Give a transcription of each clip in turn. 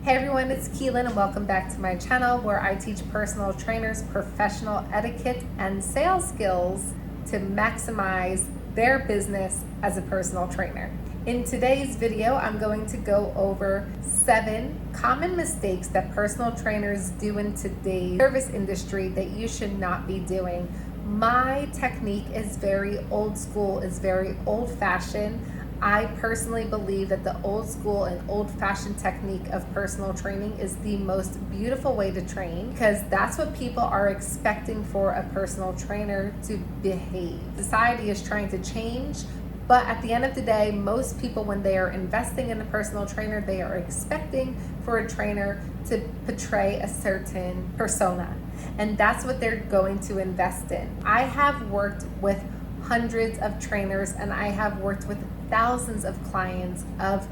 Hey everyone, it's Keelin and welcome back to my channel where I teach personal trainers professional etiquette and sales skills to maximize their business as a personal trainer. In today's video, I'm going to go over 7 common mistakes that personal trainers do in today's service industry that you should not be doing. My technique is very old school, is very old-fashioned. I personally believe that the old school and old-fashioned technique of personal training is the most beautiful way to train because that's what people are expecting for a personal trainer to behave. Society is trying to change, but at the end of the day, most people, when they are investing in a personal trainer, they are expecting for a trainer to portray a certain persona, and that's what they're going to invest in. I have worked with hundreds of trainers and I have worked with thousands of clients of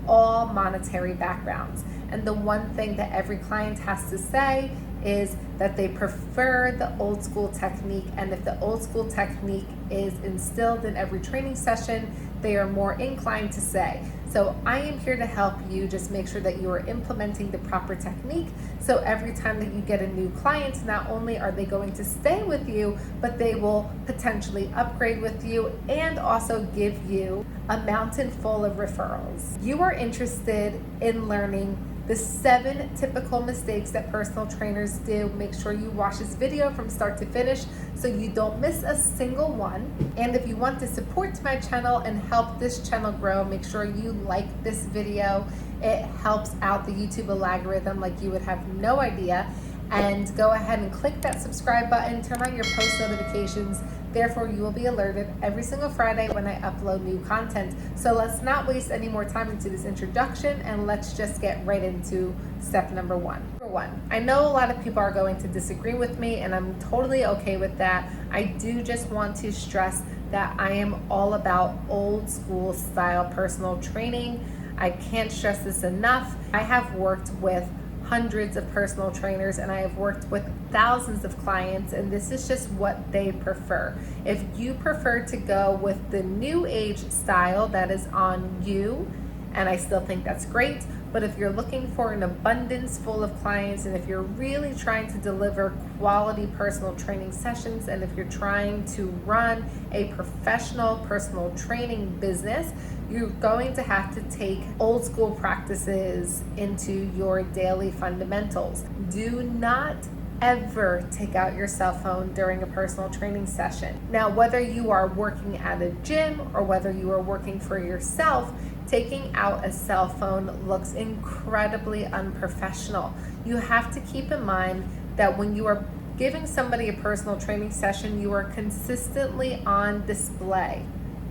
all monetary backgrounds. And the one thing that every client has to say is that they prefer the old school technique, and if the old school technique is instilled in every training session, they are more inclined to say. So I am here to help you just make sure that you are implementing the proper technique, so every time that you get a new client, not only are they going to stay with you, but they will potentially upgrade with you and also give you a mountain full of referrals. You are interested in learning the 7 typical mistakes that personal trainers do. Make sure you watch this video from start to finish so you don't miss a single one. And if you want to support my channel and help this channel grow, make sure you like this video. It helps out the YouTube algorithm like you would have no idea. And go ahead and click that subscribe button, turn on your post notifications. Therefore, you will be alerted every single Friday when I upload new content. So let's not waste any more time into this introduction and let's just get right into step number 1. Number 1, I know a lot of people are going to disagree with me and I'm totally okay with that. I do just want to stress that I am all about old school style personal training. I can't stress this enough. I have worked with hundreds of personal trainers and I have worked with thousands of clients, and this is just what they prefer. If you prefer to go with the new age style, that is on you, and I still think that's great. But if you're looking for an abundance full of clients, and if you're really trying to deliver quality personal training sessions, and if you're trying to run a professional personal training business, you're going to have to take old school practices into your daily fundamentals. Do not ever take out your cell phone during a personal training session. Now, whether you are working at a gym or whether you are working for yourself, taking out a cell phone looks incredibly unprofessional. You have to keep in mind that when you are giving somebody a personal training session, you are consistently on display.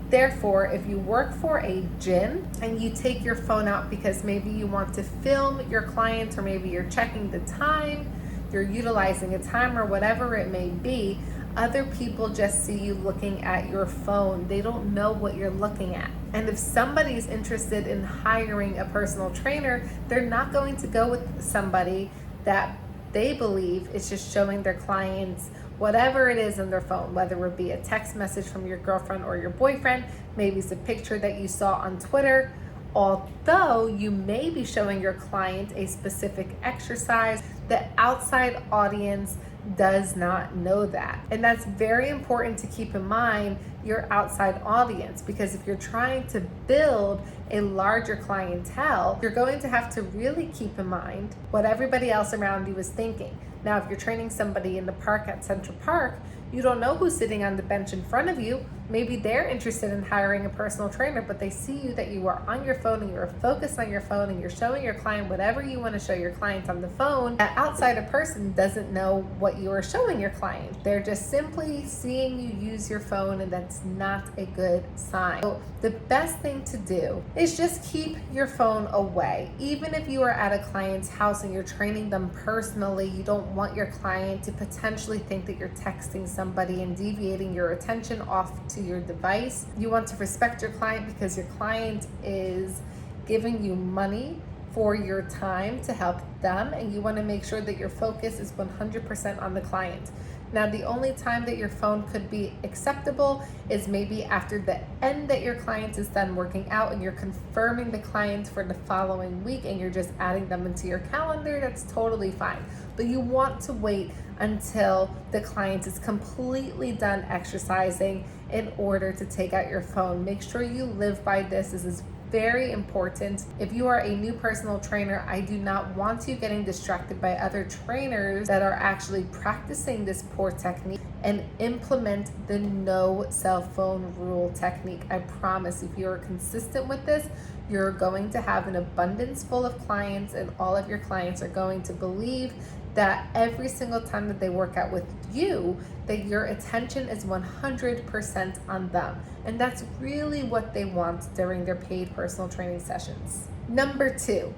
Therefore, if you work for a gym and you take your phone out because maybe you want to film your client, or maybe you're checking the time, you're utilizing a timer, whatever it may be, other people just see you looking at your phone. They don't know what you're looking at. And if somebody's interested in hiring a personal trainer, they're not going to go with somebody that they believe is just showing their clients whatever it is on their phone, whether it be a text message from your girlfriend or your boyfriend, maybe it's a picture that you saw on Twitter. Although you may be showing your client a specific exercise, the outside audience does not know that. And that's very important to keep in mind, your outside audience, because if you're trying to build a larger clientele, you're going to have to really keep in mind what everybody else around you is thinking. Now, if you're training somebody in the park at Central Park, you don't know who's sitting on the bench in front of you. Maybe they're interested in hiring a personal trainer, but they see you that you are on your phone and you're focused on your phone and you're showing your client whatever you want to show your client on the phone. That outsider person doesn't know what you are showing your client. They're just simply seeing you use your phone, and that's not a good sign. So the best thing to do is just keep your phone away. Even if you are at a client's house and you're training them personally, you don't want your client to potentially think that you're texting somebody and deviating your attention off to your device. You want to respect your client because your client is giving you money for your time to help them, and you want to make sure that your focus is 100% on the client. Now, the only time that your phone could be acceptable is maybe after the end that your client is done working out and you're confirming the client for the following week and you're just adding them into your calendar. That's totally fine. But you want to wait until the client is completely done exercising in order to take out your phone. Make sure you live by this. This is very important. If you are a new personal trainer, I do not want you getting distracted by other trainers that are actually practicing this poor technique and implement the no cell phone rule technique. I promise if you're consistent with this, you're going to have an abundance full of clients, and all of your clients are going to believe that every single time that they work out with you, that your attention is 100% on them. And that's really what they want during their paid personal training sessions. Number 2,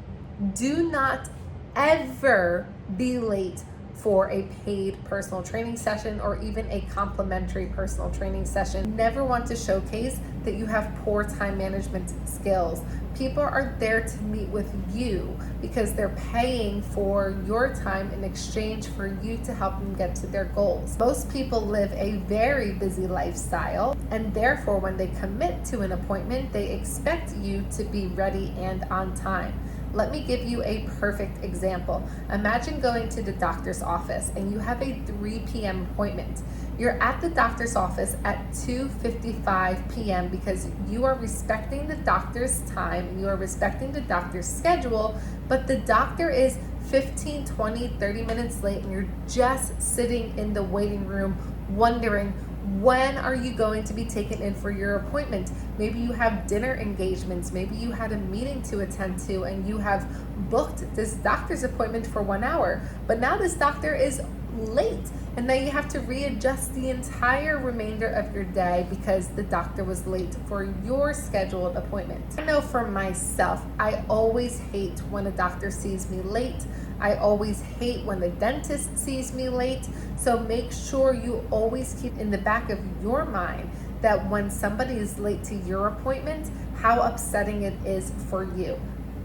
do not ever be late for a paid personal training session or even a complimentary personal training session. Never want to showcase that you have poor time management skills. People are there to meet with you because they're paying for your time in exchange for you to help them get to their goals. Most people live a very busy lifestyle, and therefore when they commit to an appointment, they expect you to be ready and on time. Let me give you a perfect example. Imagine going to the doctor's office and you have a 3 p.m. appointment. You're at the doctor's office at 2:55 p.m. because you are respecting the doctor's time and you are respecting the doctor's schedule, but the doctor is 15, 20, 30 minutes late and you're just sitting in the waiting room wondering, when are you going to be taken in for your appointment? Maybe you have dinner engagements. Maybe you had a meeting to attend to and you have booked this doctor's appointment for 1 hour. But now this doctor is late and now you have to readjust the entire remainder of your day because the doctor was late for your scheduled appointment. I know for myself, I always hate when a doctor sees me late. I always hate when the dentist sees me late. So make sure you always keep in the back of your mind that when somebody is late to your appointment, how upsetting it is for you.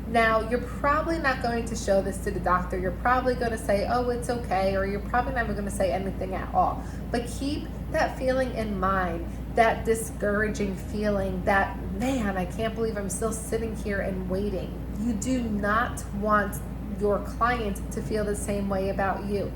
Now, you're probably not going to show this to the doctor. You're probably going to say, oh, it's okay, or you're probably never going to say anything at all. But keep that feeling in mind, that discouraging feeling that, man, I can't believe I'm still sitting here and waiting. You do not want your client to feel the same way about you.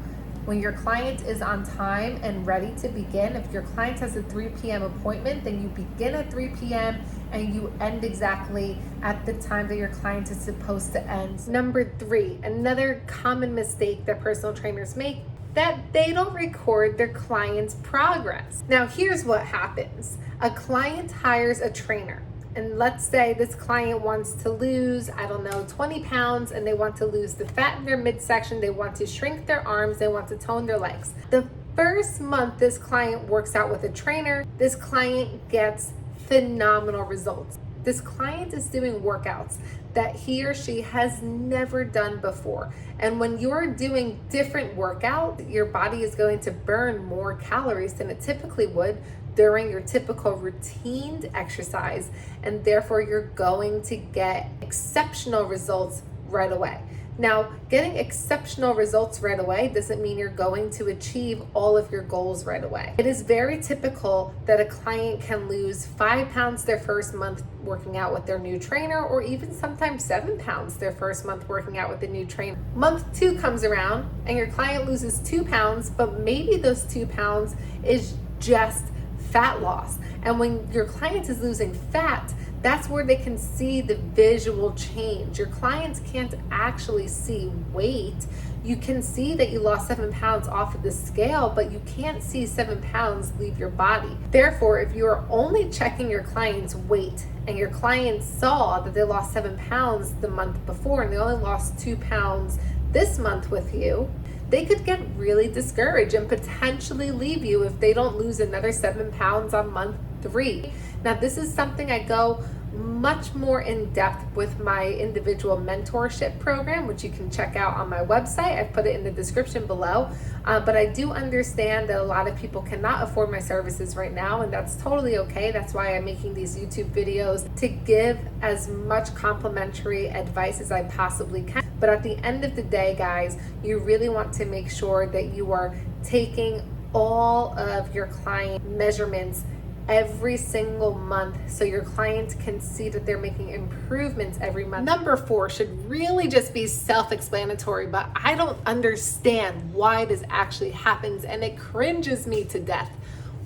When your client is on time and ready to begin, if your client has a 3 p.m. appointment, then you begin at 3 p.m. and you end exactly at the time that your client is supposed to end. Number 3, another common mistake that personal trainers make, that they don't record their client's progress. Now, here's what happens. A client hires a trainer. And let's say this client wants to lose, 20 pounds, and they want to lose the fat in their midsection, they want to shrink their arms, they want to tone their legs. The first month this client works out with a trainer, this client gets phenomenal results. This client is doing workouts that he or she has never done before. And when you're doing different workouts, your body is going to burn more calories than it typically would during your typical routine exercise, and therefore you're going to get exceptional results right away. Now, getting exceptional results right away doesn't mean you're going to achieve all of your goals right away. It is very typical that a client can lose 5 pounds their first month working out with their new trainer, or even sometimes 7 pounds their first month working out with the new trainer. Month 2 comes around and your client loses 2 pounds, but maybe those 2 pounds is just fat loss. And when your client is losing fat, that's where they can see the visual change. Your clients can't actually see weight. You can see that you lost 7 pounds off of the scale, but you can't see 7 pounds leave your body. Therefore, if you are only checking your client's weight and your client saw that they lost 7 pounds the month before and they only lost 2 pounds this month with you, they could get really discouraged and potentially leave you if they don't lose another 7 pounds on month 3. Now, this is something I go much more in depth with my individual mentorship program, which you can check out on my website. I've put it in the description below. But I do understand that a lot of people cannot afford my services right now, and that's totally okay. That's why I'm making these YouTube videos, to give as much complimentary advice as I possibly can. But at the end of the day, guys, you really want to make sure that you are taking all of your client measurements every single month so your clients can see that they're making improvements every month. Number 4 should really just be self-explanatory, but I don't understand why this actually happens and it cringes me to death.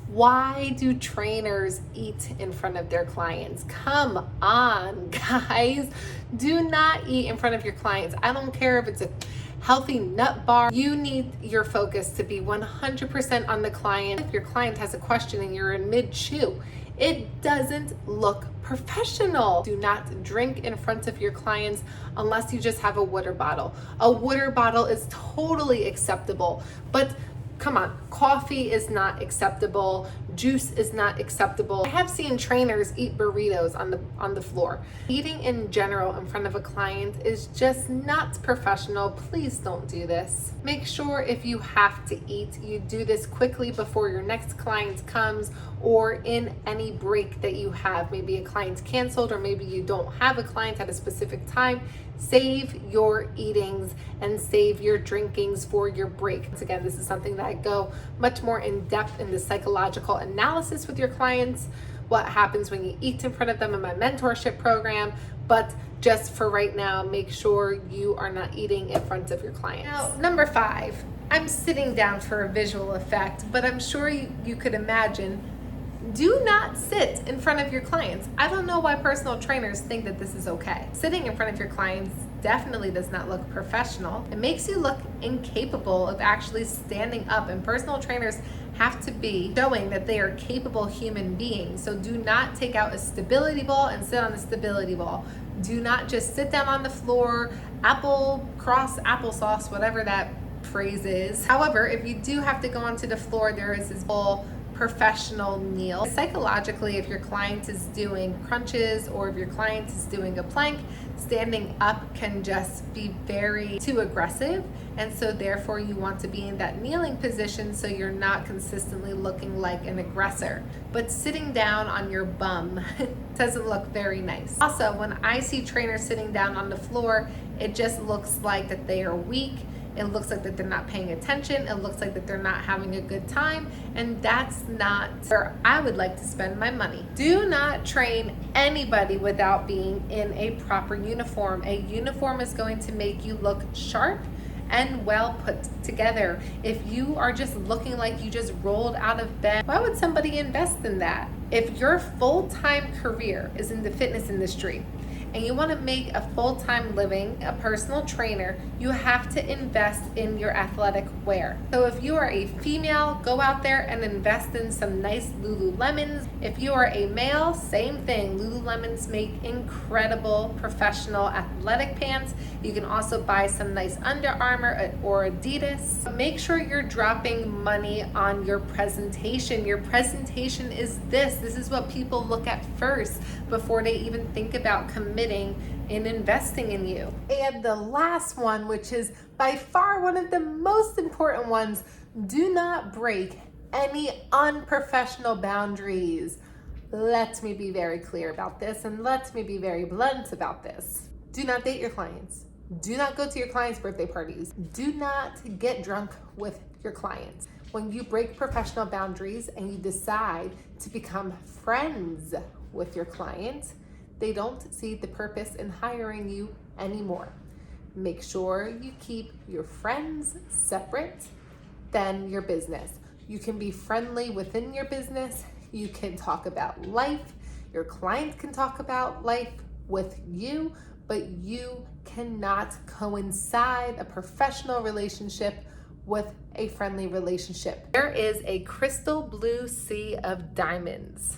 Why do trainers eat in front of their clients? Come on, guys. Do not eat in front of your clients. I don't care if it's a healthy nut bar. You need your focus to be 100% on the client. If your client has a question and you're in mid-chew, it doesn't look professional. Do not drink in front of your clients unless you just have a water bottle. A water bottle is totally acceptable, but come on, coffee is not acceptable. Juice is not acceptable. I have seen trainers eat burritos on the floor. Eating in general in front of a client is just not professional. Please don't do this. Make sure if you have to eat, you do this quickly before your next client comes or in any break that you have. Maybe a client's canceled or maybe you don't have a client at a specific time. Save your eatings and save your drinkings for your break. Once again, this is something that I go much more in depth in the psychological analysis with your clients, what happens when you eat in front of them in my mentorship program. But just for right now, make sure you are not eating in front of your clients. Now, number 5, I'm sitting down for a visual effect, but I'm sure you could imagine, do not sit in front of your clients. I don't know why personal trainers think that this is okay. Sitting in front of your clients definitely does not look professional. It makes you look incapable of actually standing up, and personal trainers have to be showing that they are capable human beings. So do not take out a stability ball and sit on the stability ball. Do not just sit down on the floor, applesauce, whatever that phrase is. However, if you do have to go onto the floor, there is this whole professional kneel. Psychologically, if your client is doing crunches or if your client is doing a plank, standing up can just be very too aggressive, and so therefore you want to be in that kneeling position so you're not consistently looking like an aggressor. But sitting down on your bum doesn't look very nice. Also, when I see trainers sitting down on the floor, it just looks like that they are weak. It looks like that they're not paying attention. It looks like that they're not having a good time. And that's not where I would like to spend my money. Do not train anybody without being in a proper uniform. A uniform is going to make you look sharp and well put together. If you are just looking like you just rolled out of bed, why would somebody invest in that? If your full-time career is in the fitness industry, and you want to make a full-time living, a personal trainer, you have to invest in your athletic wear. So if you are a female, go out there and invest in some nice Lululemons. If you are a male, same thing. Lululemons make incredible professional athletic pants. You can also buy some nice Under Armour or Adidas. Make sure you're dropping money on your presentation. Your presentation is this. This is what people look at first before they even think about committing in investing in you. And the last one, which is by far one of the most important ones, do not break any unprofessional boundaries. Let me be very clear about this, and let me be very blunt about this. Do not date your clients. Do not go to your clients' birthday parties. Do not get drunk with your clients. When you break professional boundaries and you decide to become friends with your client, they don't see the purpose in hiring you anymore. Make sure you keep your friends separate than your business. You can be friendly within your business. You can talk about life. Your client can talk about life with you, but you cannot coincide a professional relationship with a friendly relationship. There is a crystal blue sea of diamonds.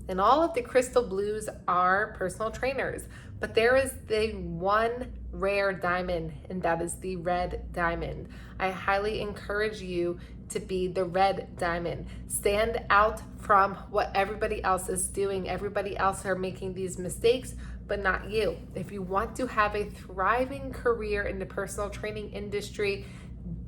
And all of the crystal blues are personal trainers, but there is the one rare diamond, and that is the red diamond. I highly encourage you to be the red diamond. Stand out from what everybody else is doing. Everybody else are making these mistakes, but not you. If you want to have a thriving career in the personal training industry,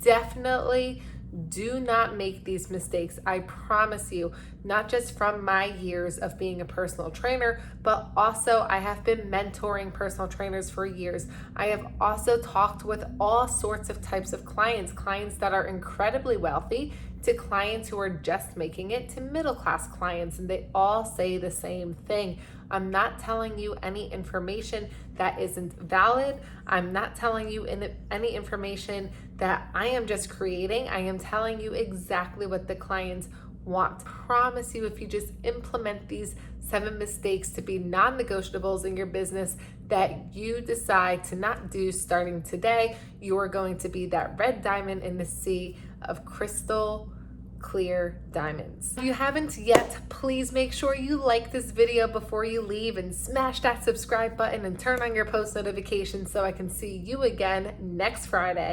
definitely do not make these mistakes. I promise you, not just from my years of being a personal trainer, but also I have been mentoring personal trainers for years. I have also talked with all sorts of types of clients that are incredibly wealthy, to clients who are just making it, to middle class clients, and they all say the same thing. I'm not telling you any information that isn't valid. I'm not telling you any information that I am just creating. I am telling you exactly what the clients want. I promise you, if you just implement these 7 mistakes to be non-negotiables in your business that you decide to not do starting today, you are going to be that red diamond in the sea of crystal clear diamonds. If you haven't yet, please make sure you like this video before you leave and smash that subscribe button and turn on your post notifications so I can see you again next Friday.